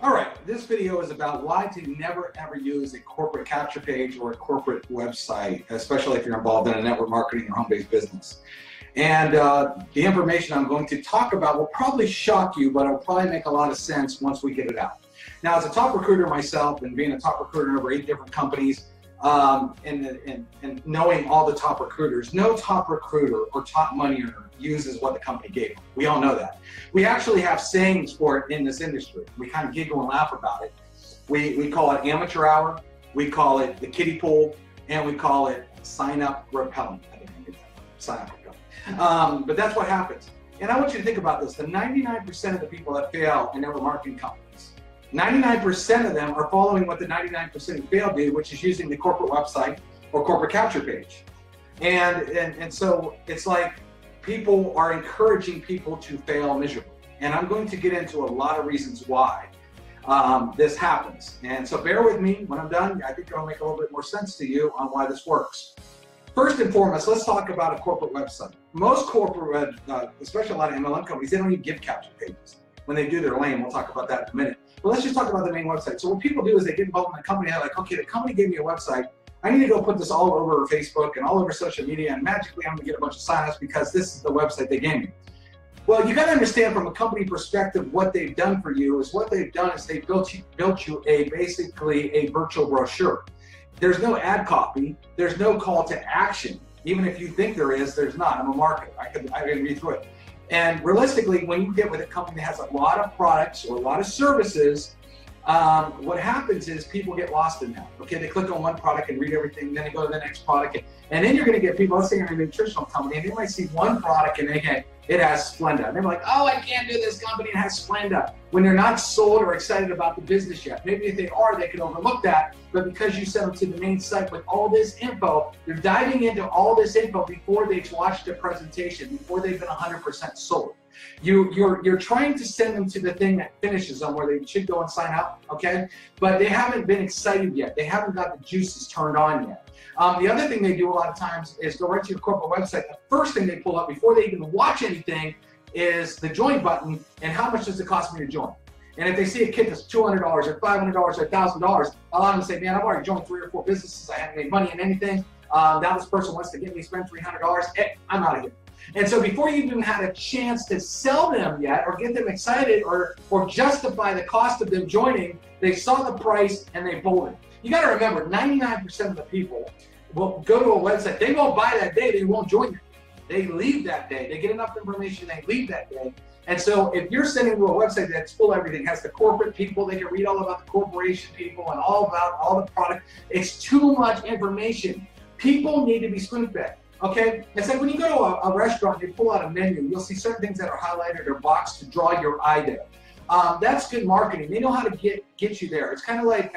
All right, this video is about why to never ever use a corporate capture page or a corporate website, especially if you're involved in a network marketing or home-based business. And the information I'm going to talk about will probably shock you, but it'll probably make a lot of sense once we get it out. Now, as a top recruiter myself and being a top recruiter in over 8 different companies, and knowing all the top recruiters, no top recruiter or top money earner uses what the company gave them. We all know that. We actually have sayings for it in this industry. We kind of giggle and laugh about it. We call it amateur hour, we call it the kiddie pool, and we call it sign up repellent. I didn't get that. Sign up repellent. But that's what happens. And I want you to think about this. The 99% of the people that fail in network marketing companies, 99% of them are following what the 99% who fail do, which is using the corporate website or corporate capture page. And so it's like people are encouraging people to fail miserably. And I'm going to get into a lot of reasons why this happens. And so bear with me. When I'm done, I think it'll make a little bit more sense to you on why this works. First and foremost, let's talk about a corporate website. Most corporate, especially a lot of MLM companies, they don't even give capture pages. When they do, they're lame. We'll talk about that in a minute. But let's just talk about the main website. So what people do is they get involved in the company. They're like, okay, the company gave me a website. I need to go put this all over Facebook and all over social media, and magically I'm gonna get a bunch of signups because this is the website they gave me. Well, you gotta understand from a company perspective what they've done for you is they built you basically a virtual brochure. There's no ad copy. There's no call to action. Even if you think there is, there's not. I'm a marketer. I can read through it. And realistically, when you get with a company that has a lot of products or a lot of services, what happens is people get lost in that. Okay, they click on one product and read everything, then they go to the next product, and then you're going to get people. Let's say you're in a nutritional company, and they might see one product and it has Splenda, and they're like, "Oh, I can't do this company. It has Splenda." When they're not sold or excited about the business yet, maybe if they are, they can overlook that. But because you sent them to the main site with all this info, they're diving into all this info before they've watched the presentation, before they've been 100% sold. You're trying to send them to the thing that finishes them where they should go and sign up, okay? But they haven't been excited yet. They haven't got the juices turned on yet. The other thing they do a lot of times is go right to your corporate website. The first thing they pull up before they even watch anything is the join button and how much does it cost me to join. And if they see a kit that's $200 or $500 or $1,000, a lot of them say, man, I've already joined 3 or 4 businesses. I haven't made money in anything. Now this person wants to get me spend $300. Hey, I'm out of here. And so before you even had a chance to sell them yet or get them excited or justify the cost of them joining, they saw the price and they bolted. You got to remember, 99% of the people will go to a website. They won't buy that day. They won't join it. They leave that day. They get enough information. They leave that day. And so if you're sending to a website that's full of everything, has the corporate people, they can read all about the corporation people and all about all the product. It's too much information. People need to be spoon-fed. Okay, it's like when you go to a restaurant, you pull out a menu, you'll see certain things that are highlighted or boxed to draw your eye there. That's good marketing. They know how to get you there. It's kind of like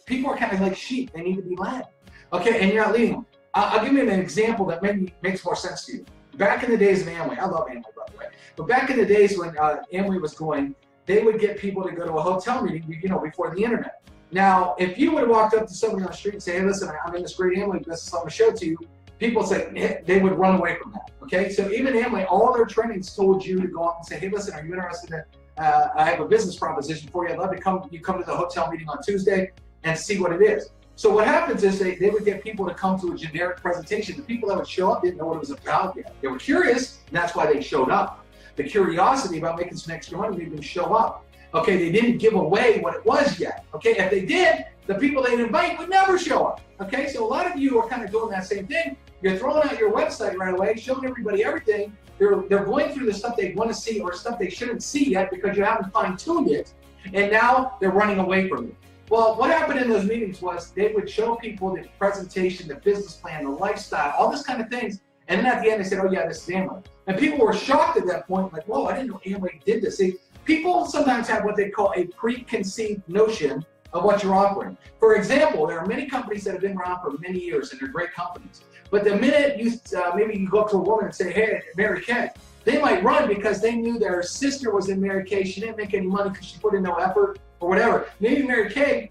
people are kind of like sheep. They need to be led. Okay, and you're not leading them. I'll give you an example that maybe makes more sense to you. Back in the days of Amway, I love Amway by the way, but back in the days when Amway was going, they would get people to go to a hotel meeting, before the internet. Now, if you would have walked up to somebody on the street and say, hey, listen, I'm in this great Amway business, I'm going to show it to you, people say they would run away from that. Okay, so even Amway, all their trainings told you to go up and say, hey, listen, are you interested in? I have a business proposition for you. I'd love to come to the hotel meeting on Tuesday and see what it is. So what happens is they would get people to come to a generic presentation. The people that would show up didn't know what it was about yet. They were curious, and that's why they showed up. The curiosity about making some extra money made them show up. Okay, they didn't give away what it was yet. Okay, if they did, the people they'd invite would never show up. Okay, so a lot of you are kind of doing that same thing. You're throwing out your website right away, showing everybody everything. They're going through the stuff they want to see or stuff they shouldn't see yet because you haven't fine-tuned it, and now they're running away from you. Well, what happened in those meetings was they would show people the presentation, the business plan, the lifestyle, all this kind of things, and then at the end they said, oh yeah, this is Amway. And people were shocked at that point, like, whoa, I didn't know Amway did this. See, people sometimes have what they call a preconceived notion of what you're offering. For example, there are many companies that have been around for many years and they're great companies. But the minute you, maybe you go up to a woman and say, hey, Mary Kay, they might run because they knew their sister was in Mary Kay. She didn't make any money because she put in no effort or whatever. Maybe Mary Kay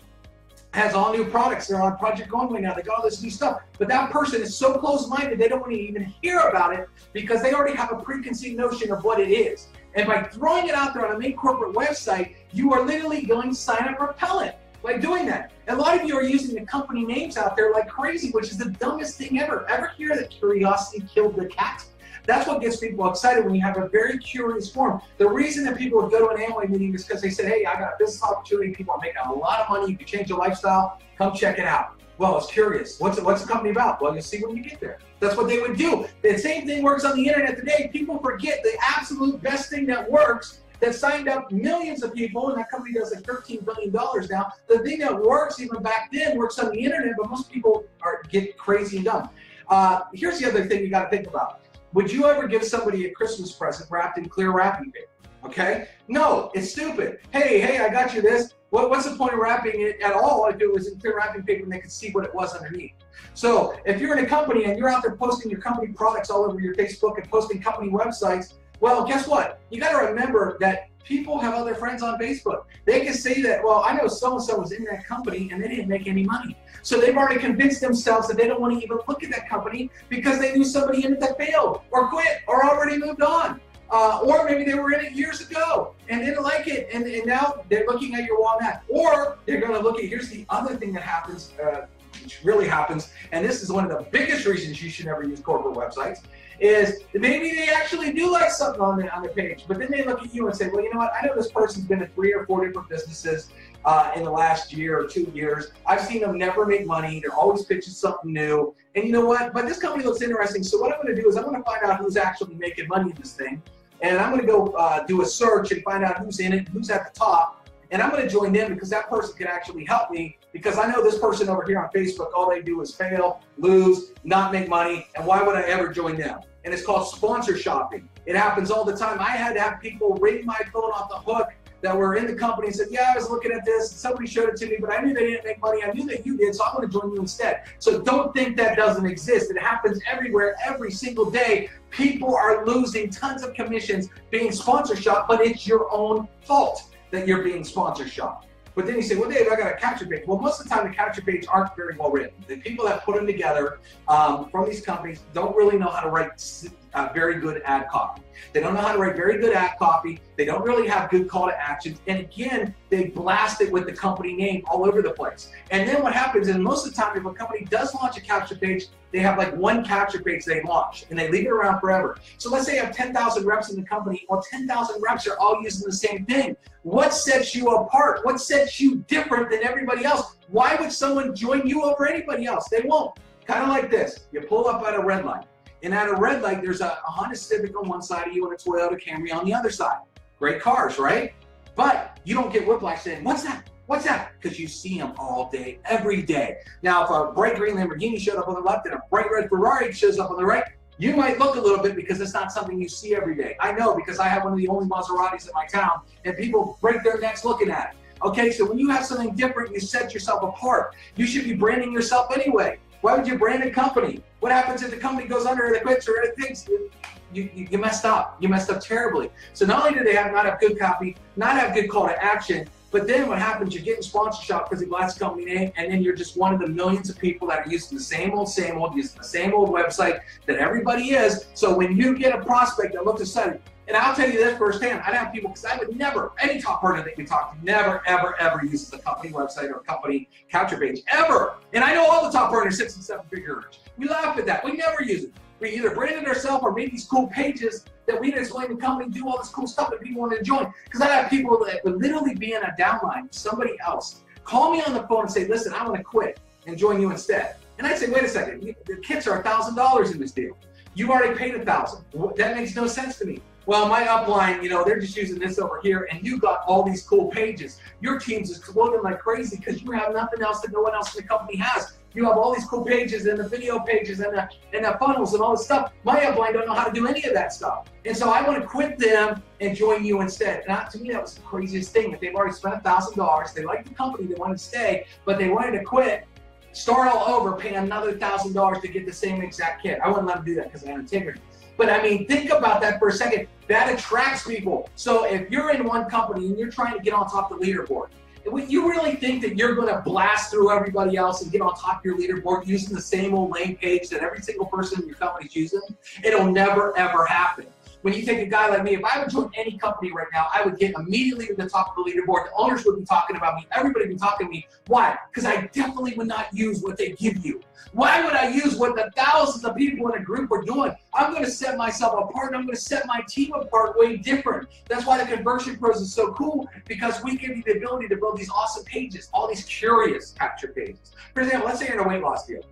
has all new products. They're on Project Going now. They got all this new stuff. But that person is so close-minded, they don't want to even hear about it because they already have a preconceived notion of what it is. And by throwing it out there on a main corporate website, You are literally going to sign up repellent by doing that. And a lot of you are using the company names out there like crazy, which is the dumbest thing ever. Ever hear that curiosity killed the cat? That's what gets people excited when you have a very curious form. The reason that people would go to an Amway meeting is because they said, hey, I got a business opportunity, people are making a lot of money, you can change your lifestyle, come check it out. Well, it's curious. What's the company about? Well, you'll see when you get there. That's what they would do. The same thing works on the internet today. People forget the absolute best thing that works, that signed up millions of people, and that company does like $13 billion now. The thing that works even back then works on the internet, but most people get crazy and dumb. Here's the other thing you got to think about. Would you ever give somebody a Christmas present wrapped in clear wrapping paper? Okay? No, it's stupid. Hey, I got you this. What's the point of wrapping it at all if it was in clear wrapping paper and they could see what it was underneath? So if you're in a company and you're out there posting your company products all over your Facebook and posting company websites, well, guess what? You got to remember that people have other friends on Facebook. They can say that, well, I know so-and-so was in that company and they didn't make any money. So they've already convinced themselves that they don't want to even look at that company because they knew somebody in it that failed or quit or already moved on. Or maybe they were in it years ago and didn't like it, and now they're looking at your wall now. Or they're going to look at, here's the other thing that happens, which really happens, and this is one of the biggest reasons you should never use corporate websites, is that maybe they actually do like something on the page, but then they look at you and say, well, you know what, I know this person's been in 3 or 4 different businesses in the last year or 2 years. I've seen them never make money. They're always pitching something new. And you know what, but this company looks interesting, so what I'm going to do is I'm going to find out who's actually making money in this thing. And I'm going to go do a search and find out who's in it, who's at the top. And I'm going to join them because that person can actually help me, because I know this person over here on Facebook, all they do is fail, lose, not make money. And why would I ever join them? And it's called sponsor shopping. It happens all the time. I had to have people ring my phone off the hook that were in the company and said, yeah, I was looking at this, somebody showed it to me, but I knew they didn't make money. I knew that you did, so I'm going to join you instead. So don't think that doesn't exist. It happens everywhere, every single day. People are losing tons of commissions being sponsor shopped, but it's your own fault that you're being sponsor shopped. But then you say, well, Dave, I got a capture page. Well, most of the time the capture page aren't very well written. The people that put them together from these companies don't really know how to write very good ad copy. They don't know how to write very good ad copy. They don't really have good call to actions. And again, they blast it with the company name all over the place. And then what happens is most of the time, if a company does launch a capture page, they have like one capture page they launch and they leave it around forever. So let's say you have 10,000 reps in the company, or 10,000 reps are all using the same thing. What sets you apart? What sets you different than everybody else? Why would someone join you over anybody else? They won't. Kind of like this. You pull up at a red light. And at a red light, there's a Honda Civic on one side of you and a Toyota Camry on the other side. Great cars, right? But you don't get whiplash saying, what's that? What's that? Because you see them all day, every day. Now, if a bright green Lamborghini showed up on the left and a bright red Ferrari shows up on the right, you might look a little bit because it's not something you see every day. I know, because I have one of the only Maseratis in my town, and people break their necks looking at it. Okay, so when you have something different, you set yourself apart. You should be branding yourself anyway. Why would you brand a company? What happens if the company goes under or it quits or it thinks you messed up? You messed up terribly. So not only do they not have good copy, not have good call to action, but then what happens, you're getting sponsorship because they blast the company name, and then you're just one of the millions of people that are using the same old, using the same old website that everybody is. So when you get a prospect that looks excited, and I'll tell you this firsthand, I'd have people, because I would never, any top partner that we talk to, never, ever, ever uses a company website or a company capture page, ever. And I know all the top partners, 6 and 7 figure earners. We laugh at that. We never use it. We either branded ourselves or made these cool pages that we didn't explain the company, do all this cool stuff that people want to join. Because I have people that would literally be in a downline with somebody else, call me on the phone and say, listen, I want to quit and join you instead. And I'd say, wait a second, the kits are $1,000 in this deal. You already paid $1,000. That makes no sense to me. Well, my upline, they're just using this over here, and you got all these cool pages. Your team's exploding like crazy because you have nothing else that no one else in the company has. You have all these cool pages and the video pages and the funnels and all this stuff. My upline don't know how to do any of that stuff. And so I want to quit them and join you instead. And to me, that was the craziest thing. That they've already spent $1,000. They like the company, they wanted to stay, but they wanted to quit, start all over, pay another $1,000 to get the same exact kit. I wouldn't let them do that because I have integrity. But I mean, think about that for a second. That attracts people. So if you're in one company and you're trying to get on top of the leaderboard, you really think that you're going to blast through everybody else and get on top of your leaderboard using the same old lame page that every single person in your company is using? It'll never, ever happen. when you take a guy like me, if I would join any company right now, I would get immediately to the top of the leaderboard. The owners would be talking about me. Everybody would be talking to me. Why? Because I definitely would not use what they give you. Why would I use what the thousands of people in a group are doing? I'm going to set myself apart, and I'm going to set my team apart way different. That's why the Conversion Pros is so cool, because we give you the ability to build these awesome pages, all these curious capture pages. For example, let's say you're in a weight loss deal.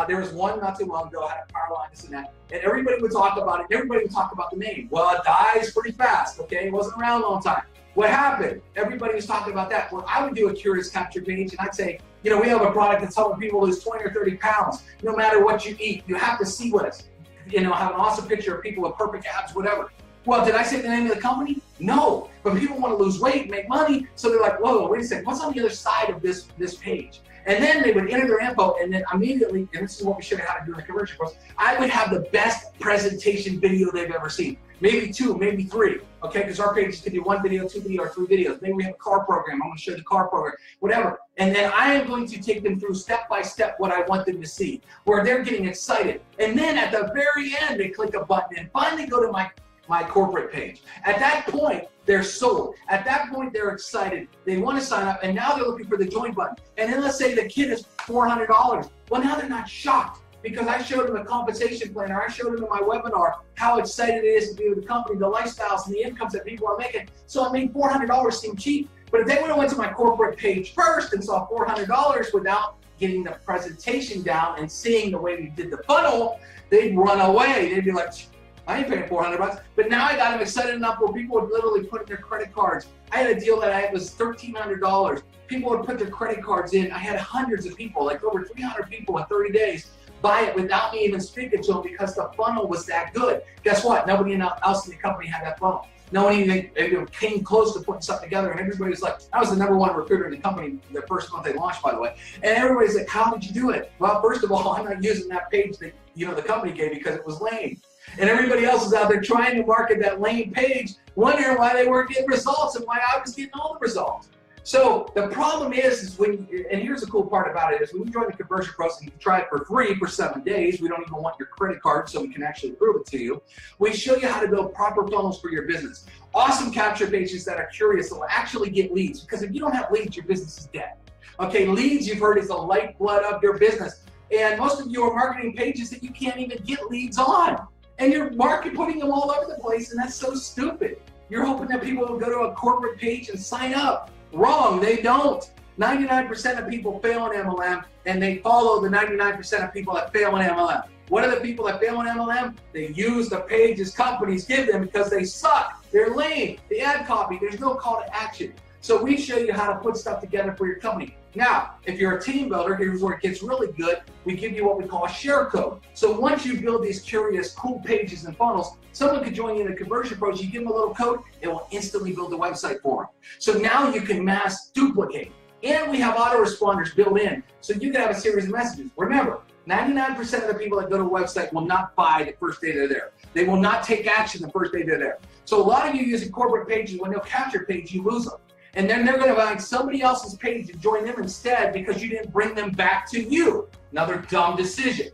There was one not too long ago, had a power line, this and that, and everybody would talk about it. Everybody would talk about the name. Well, it dies pretty fast, okay? It wasn't around a long time. What happened? Everybody was talking about that. Well, I would do a curious capture page, and I'd say, you know, we have a product that's helping people lose 20 or 30 pounds. No matter what you eat, you have to see what it's, you know, have an awesome picture of people with perfect abs, whatever. Well, did I say the name of the company? No, but people want to lose weight and make money, so they're like, whoa, wait a second, what's on the other side of this page? And then they would enter their info, and then immediately, and this is what we show you how to do in the conversion process, I would have the best presentation video they've ever seen. Maybe 2, maybe 3, okay? Because our pages could be 1 video, 2 video, or 3 videos. Maybe we have a car program. I'm going to show the car program, whatever. And then I am going to take them through step by step what I want them to see, where they're getting excited. And then at the very end, they click a button and finally go to my corporate page. At that point, they're sold. At that point, they're excited. They want to sign up, and now they're looking for the join button. And then let's say the kit is $400. Well, now they're not shocked, because I showed them a compensation plan, or I showed them in my webinar how excited it is to be with the company, the lifestyles and the incomes that people are making. So I made $400 seem cheap. But if they would have went to my corporate page first and saw $400 without getting the presentation down and seeing the way we did the funnel, they'd run away. They'd be like, I ain't paying $400. But now I got them excited enough where people would literally put in their credit cards. I had a deal that was $1,300. People would put their credit cards in. I had hundreds of people, like over 300 people in 30 days, buy it without me even speaking to them, because the funnel was that good. Guess what? Nobody else in the company had that funnel. No one even came close to putting something together, and everybody was like, I was the #1 recruiter in the company the first month they launched, by the way. And everybody's like, how did you do it? Well, first of all, I'm not using that page that the company gave me, because it was lame. And everybody else is out there trying to market that lame page, wondering why they weren't getting results and why I was getting all the results. So the problem is when, and here's the cool part about it, is when you join the Conversion Pros and you try it for free for 7 days, we don't even want your credit card, so we can actually prove it to you. We show you how to build proper funnels for your business. Awesome capture pages that are curious, that will actually get leads, because if you don't have leads, your business is dead. Okay, leads, you've heard, is the lifeblood of your business. And most of you are marketing pages that you can't even get leads on. And you're putting them all over the place, and that's so stupid. You're hoping that people will go to a corporate page and sign up. Wrong, they don't. 99% of people fail in MLM, and they follow the 99% of people that fail in MLM. What are the people that fail in MLM? They use the pages companies give them because they suck. They're lame. The ad copy, there's no call to action. So we show you how to put stuff together for your company. Now, if you're a team builder, here's where it gets really good. We give you what we call a share code. So once you build these curious, cool pages and funnels, someone could join you in the Conversion Pros. You give them a little code, it will instantly build a website for them. So now you can mass duplicate. And we have autoresponders built in. So you can have a series of messages. Remember, 99% of the people that go to a website will not buy the first day they're there. They will not take action the first day they're there. So a lot of you using corporate pages, when they'll capture page, you lose them. And then they're going to find somebody else's page and join them instead because you didn't bring them back to you. Another dumb decision.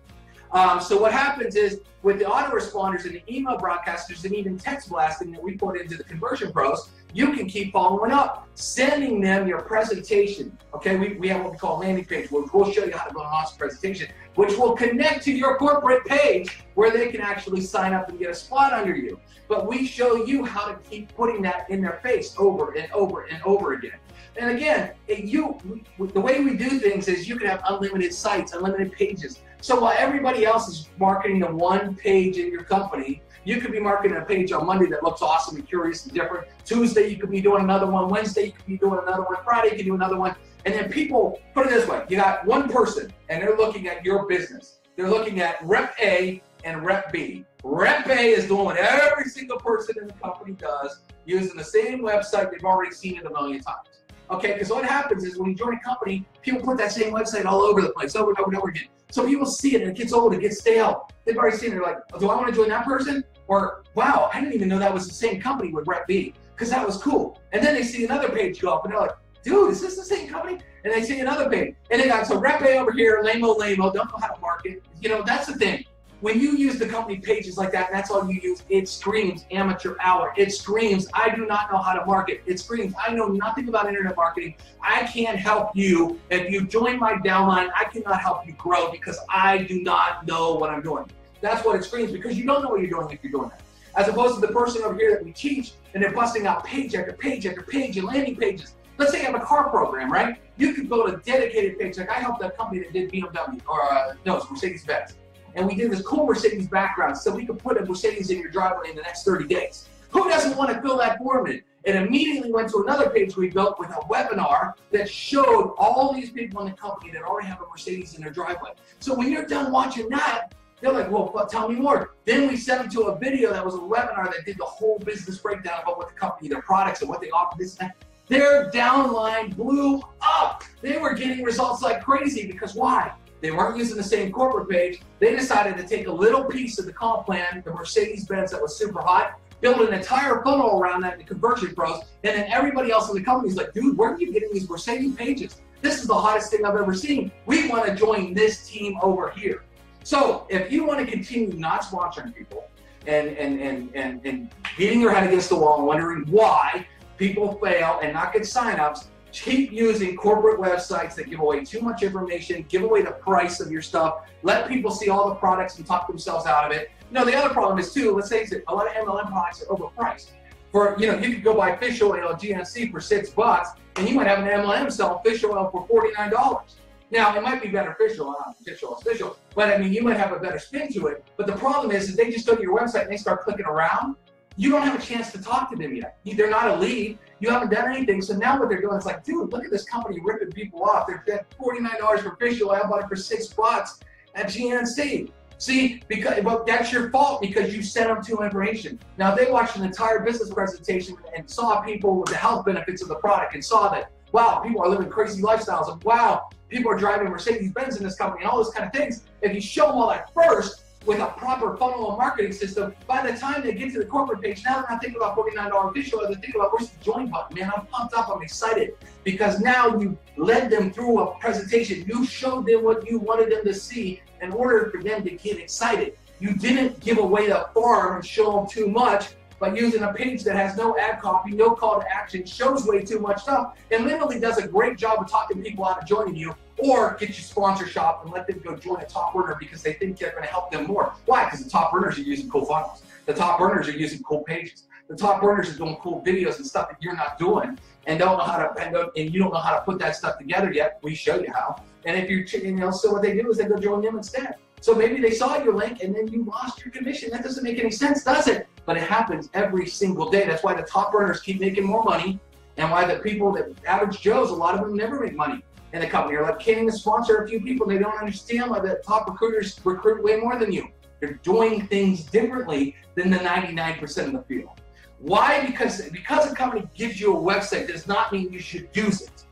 So what happens is, with the autoresponders and the email broadcasters and even text blasting that we put into the Conversion Pros, you can keep following up, sending them your presentation. Okay, we have what we call a landing page, which we'll show you how to build an awesome presentation, which will connect to your corporate page where they can actually sign up and get a spot under you. But we show you how to keep putting that in their face over and over and over again. And again, the way we do things is you can have unlimited sites, unlimited pages. So while everybody else is marketing the one page in your company, you could be marketing a page on Monday that looks awesome and curious and different. Tuesday, you could be doing another one. Wednesday, you could be doing another one. Friday, you could do another one. And then people, put it this way, you got one person and they're looking at your business. They're looking at Rep A and Rep B. Rep A is doing what every single person in the company does, using the same website they've already seen it a million times. Okay, because what happens is when you join a company, people put that same website all over the place, over and over and over again. So people see it and it gets old, it gets stale. They've already seen it, they're like, oh, do I want to join that person? Or, wow, I didn't even know that was the same company with Rep B, because that was cool. And then they see another page go up and they're like, dude, is this the same company? And they see another page. And they got, so Rep A over here, lame-o, don't know how to market. You know, that's the thing. when you use the company pages like that, and that's all you use, it screams amateur hour. It screams, I do not know how to market. It screams, I know nothing about internet marketing. I can't help you. If you join my downline, I cannot help you grow because I do not know what I'm doing. That's what it screams, because you don't know what you're doing if you're doing that. As opposed to the person over here that we teach, and they're busting out page after page after page and landing pages. Let's say you have a car program, right? You could build a dedicated page. Like I helped a company that did BMW, or no, it's Mercedes-Benz. And we did this cool Mercedes background so we could put a Mercedes in your driveway in the next 30 days. Who doesn't want to fill that form in? It immediately went to another page we built with a webinar that showed all these people in the company that already have a Mercedes in their driveway. So when you're done watching that, they're like, well, tell me more. Then we sent them to a video that was a webinar that did the whole business breakdown about what the company, their products, and what they offer, this and that. Their downline blew up. They were getting results like crazy because why? They weren't using the same corporate page. They decided to take a little piece of the comp plan, the Mercedes-Benz that was super hot, build an entire funnel around that in the conversion pros, and then everybody else in the company is like, dude, where are you getting these Mercedes pages? This is the hottest thing I've ever seen. We want to join this team over here. So if you want to continue not sponsoring people and beating your head against the wall and wondering why people fail and not get signups, keep using corporate websites that give away too much information, give away the price of your stuff, let people see all the products and talk themselves out of it. You know, the other problem is too, let's face it, a lot of MLM products are overpriced. For, you know, you could go buy fish oil at GNC for $6 and you might have an MLM sell fish oil for $49. Now, it might be beneficial, fish oil is fish oil, but I mean, you might have a better spin to it. But the problem is they just go to your website and they start clicking around. You don't have a chance to talk to them yet. They're not a lead. You haven't done anything. So now what they're doing is like, dude, look at this company ripping people off. They're $49 for fish oil. I bought it for $6 at GNC. See, because well, that's your fault because you sent them to information. Now, if they watched an entire business presentation and saw people with the health benefits of the product and saw that, wow, people are living crazy lifestyles, and wow, people are driving Mercedes-Benz in this company and all those kind of things. If you show them all that first, with a proper funnel and marketing system, by the time they get to the corporate page, now they're not thinking about $49 fish oil, they're thinking about where's the join button, man. I'm pumped up, I'm excited. Because now you led them through a presentation. You showed them what you wanted them to see in order for them to get excited. You didn't give away the farm and show them too much by using a page that has no ad copy, no call to action, shows way too much stuff, and literally does a great job of talking people out of joining you, or get you sponsor shop and let them go join a top earner because they think they're going to help them more. Why? Because the top earners are using cool funnels. The top earners are using cool pages. The top earners are doing cool videos and stuff that you're not doing and don't know how to, and you don't know how to put that stuff together yet. We show you how. And if you're, you know, so what they do is they go join them instead. So maybe they saw your link and then you lost your commission. That doesn't make any sense, does it? But it happens every single day. That's why the top earners keep making more money, and why the people that average Joes, a lot of them never make money in the company. Or like can't even sponsor a few people. They don't understand why the top recruiters recruit way more than you. They're doing things differently than the 99% of the field. Why? Because a company gives you a website does not mean you should use it.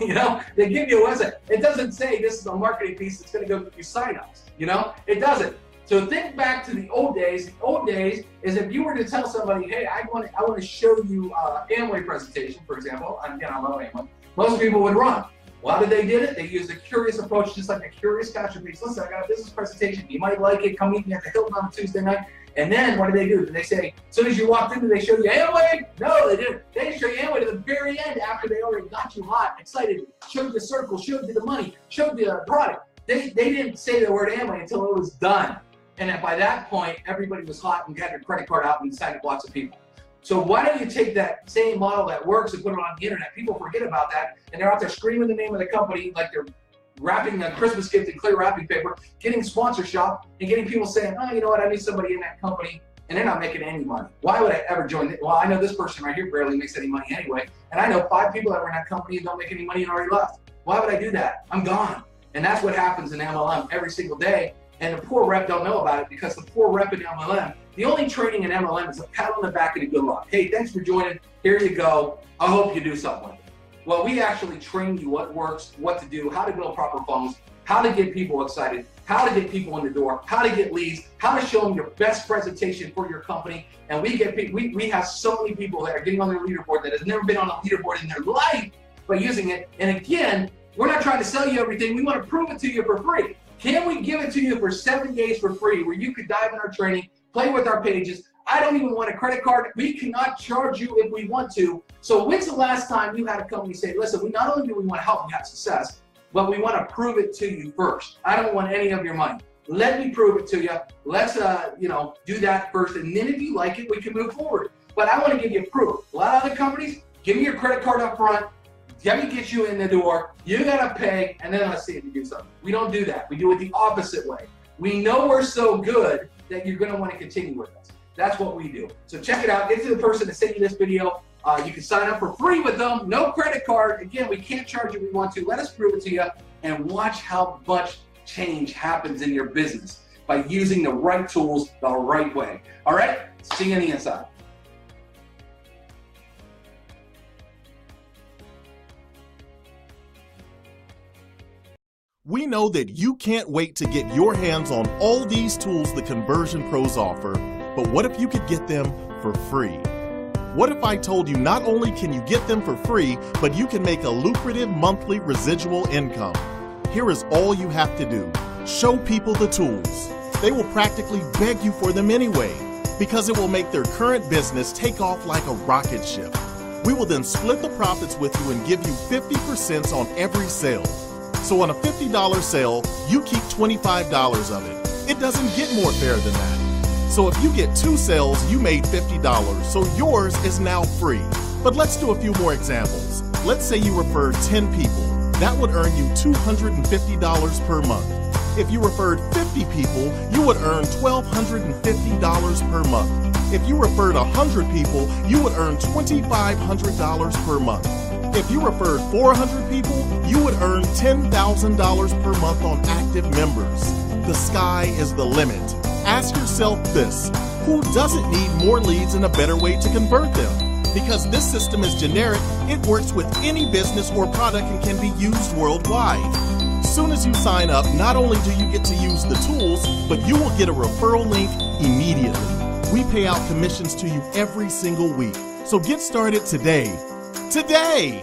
You know, they give you a website. It doesn't say this is a marketing piece that's going to go get you signups. You know, it doesn't. So think back to the old days. The old days is if you were to tell somebody, hey, I want to show you Amway presentation, for example. Again, I love Amway. Most people would run. Why did they did it? They used a curious approach, just like a curious capture piece. Listen, I got a business presentation. You might like it. Come meet me at the Hilton on a Tuesday night. And then what did they do? Did they say, as soon as you walked in, did they show you Amway? No, they didn't. They didn't show you Amway to the very end after they already got you hot, excited, showed you the circle, showed you the money, showed you the product. They didn't say the word Amway until it was done. And by that point, everybody was hot and got their credit card out and signed up lots of people. So why don't you take that same model that works and put it on the internet? People forget about that, and they're out there screaming the name of the company like they're wrapping a Christmas gift in clear wrapping paper, getting sponsorship, and getting people saying, oh, you know what, I need somebody in that company, and they're not making any money. Why would I ever join it? Well, I know this person right here barely makes any money anyway, and I know 5 people that were in that company and don't make any money and already left. Why would I do that? I'm gone. And that's what happens in MLM every single day, and the poor rep don't know about it because the poor rep in MLM, the only training in MLM is a pat on the back and a good luck. Hey, thanks for joining. Here you go. I hope you do something with it. Well, we actually train you what works, what to do, how to build proper funnels, how to get people excited, how to get people in the door, how to get leads, how to show them your best presentation for your company. And we have so many people that are getting on their leaderboard that has never been on a leaderboard in their life by using it. And again, we're not trying to sell you everything. We want to prove it to you for free. Can we give it to you for 7 days for free where you could dive in our training, play with our pages? I don't even want a credit card. We cannot charge you if we want to. So when's the last time you had a company say, listen, we not only do we want to help you have success, but we want to prove it to you first. I don't want any of your money. Let me prove it to you. Let's do that first. And then if you like it, we can move forward. But I want to give you proof. A lot of other companies, give me your credit card up front. Let me get you in the door. You got to pay, and then let's see if you do something. We don't do that. We do it the opposite way. We know we're so good that you're going to want to continue with us. That's what we do. So check it out. Get to the person that sent you this video. You can sign up for free with them. No credit card. Again, we can't charge you if we want to. Let us prove it to you and watch how much change happens in your business by using the right tools the right way. All right? See you on the inside. We know that you can't wait to get your hands on all these tools the conversion pros offer, but what if you could get them for free? What if I told you not only can you get them for free, but you can make a lucrative monthly residual income? Here is all you have to do. Show people the tools. They will practically beg you for them anyway, because it will make their current business take off like a rocket ship. We will then split the profits with you and give you 50% on every sale. So on a $50 sale, you keep $25 of it. It doesn't get more fair than that. So if you get 2 sales, you made $50, so yours is now free. But let's do a few more examples. Let's say you referred 10 people. That would earn you $250 per month. If you referred 50 people, you would earn $1,250 per month. If you referred 100 people, you would earn $2,500 per month. If you referred 400 people, you would earn $10,000 per month on active members. The sky is the limit. Ask yourself this: who doesn't need more leads and a better way to convert them? Because this system is generic, it works with any business or product and can be used worldwide. Soon as you sign up, not only do you get to use the tools, but you will get a referral link immediately. We pay out commissions to you every single week. So get started today. Today!